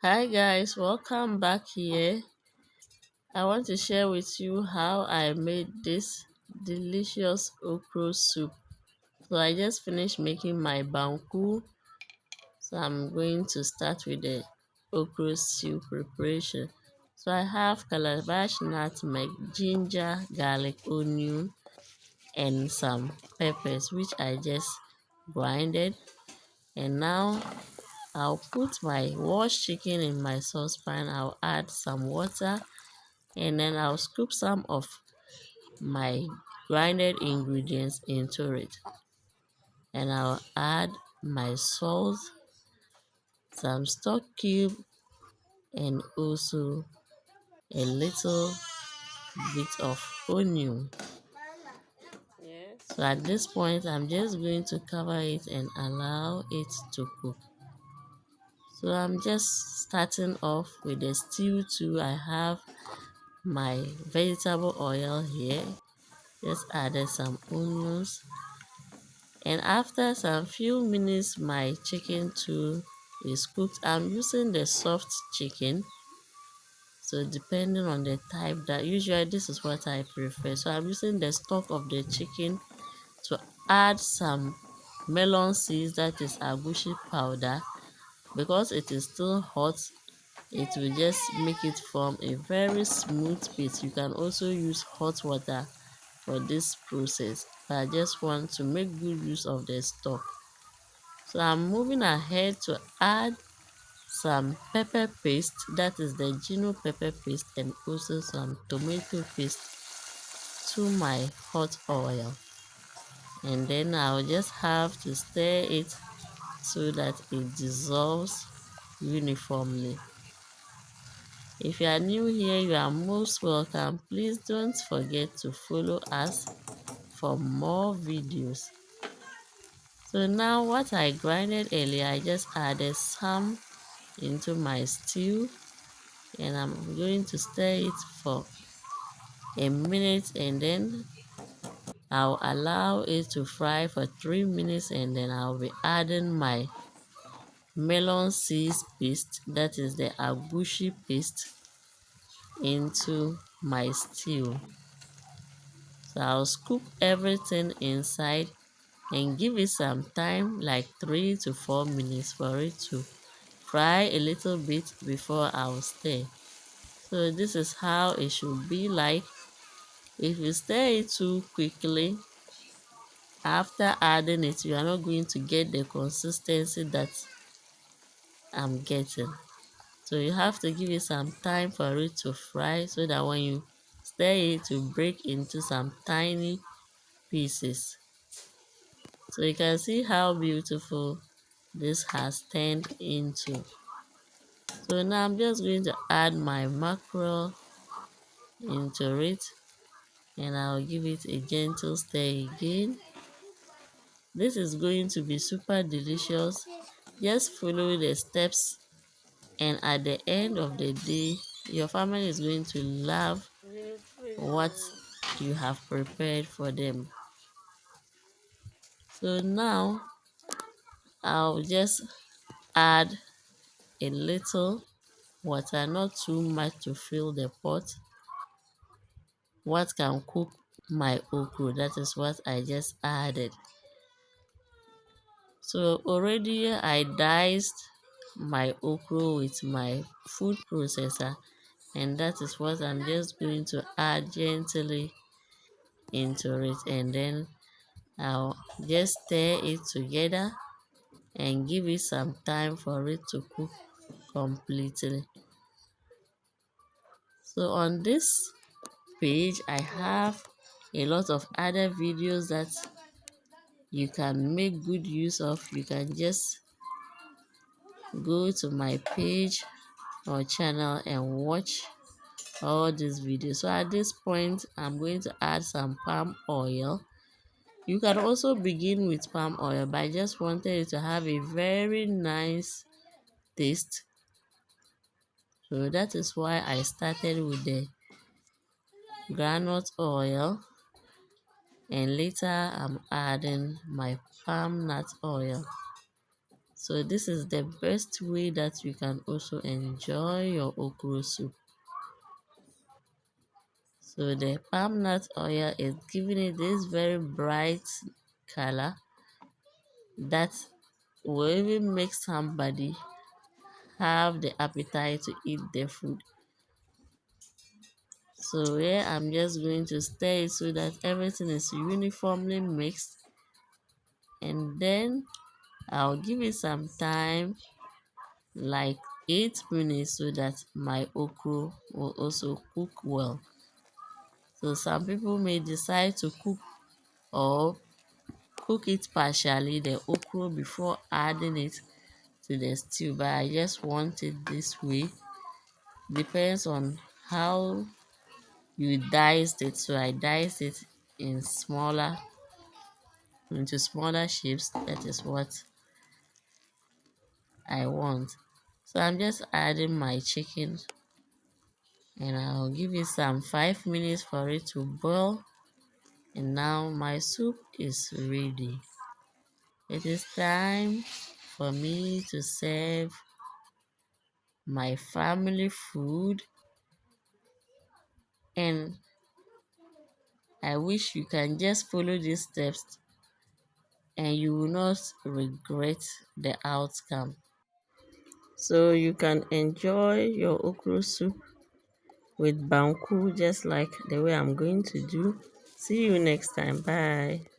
Hi guys, welcome back here. I want to share with you how I made this delicious okro soup. So I just finished making my banku. So I'm going to start with the okro stew preparation. So I have calabash nutmeg, ginger, garlic, onion, and some peppers which I just grinded. And now I'll put my washed chicken in my saucepan. I'll add some water and then I'll scoop some of my grinded ingredients into it, and I'll add my salt, some stock cube, and also a little bit of onion. So at this point I'm just going to cover it and allow it to cook. So I'm just starting off with the stew too. I have my vegetable oil here. Just added some onions. And after some few minutes, my chicken too is cooked. I'm using the soft chicken. So depending on the type, that usually this is what I prefer. So I'm using the stock of the chicken to add some melon seeds, that is agushi powder. Because it is still hot, it will just make it form a very smooth paste. You can also use hot water for this process. But I just want to make good use of the stock. So I'm moving ahead to add some pepper paste, that is the gino pepper paste, and also some tomato paste to my hot oil. And then I'll just have to stir it so that it dissolves uniformly. If you are new here, you are most welcome. Please don't forget to follow us for more videos. So now what I grinded earlier, I just added some into my stew, and I'm going to stir it for a minute, and then I'll allow it to fry for 3 minutes, and then I'll be adding my melon seeds paste, that is the agushi paste, into my stew. So I'll scoop everything inside and give it some time, like 3 to 4 minutes, for it to fry a little bit before I'll stir. So this is how it should be like. If you stir it too quickly, after adding it, you are not going to get the consistency that I'm getting. So you have to give it some time for it to fry, so that when you stir it, to break into some tiny pieces. So you can see how beautiful this has turned into. So now I'm just going to add my mackerel into it, and I'll give it a gentle stir again. This is going to be super delicious. Just follow the steps, and at the end of the day, your family is going to love what you have prepared for them. So now I'll just add a little water, not too much to fill the pot. What can cook my okra, that is what I just added. So already I diced my okra with my food processor, and that is what I'm just going to add gently into it, and then I'll just stir it together and give it some time for it to cook completely. So on this page I have a lot of other videos that you can make good use of. You can just go to my page or channel and watch all these videos. So at this point I'm going to add some palm oil. You can also begin with palm oil, but I just wanted it to have a very nice taste. So that is why I started with the groundnut oil, and later I'm adding my palm nut oil. So this is the best way that you can also enjoy your okro soup. So the palm nut oil is giving it this very bright color that will even make somebody have the appetite to eat the food. So here I'm just going to stir it so that everything is uniformly mixed, and then I'll give it some time, like 8 minutes, so that my okro will also cook well. So some people may decide to cook it partially, the okra, before adding it to the stew, but I just want it this way. Depends on how you diced it. So I diced it in smaller shapes. That is what I want. So I'm just adding my chicken, and I'll give it some 5 minutes for it to boil. And now my soup is ready. It is time for me to serve my family food, and I wish you can just follow these steps and you will not regret the outcome. So you can enjoy your okra soup with banku just like the way I'm going to do. See you next time. Bye.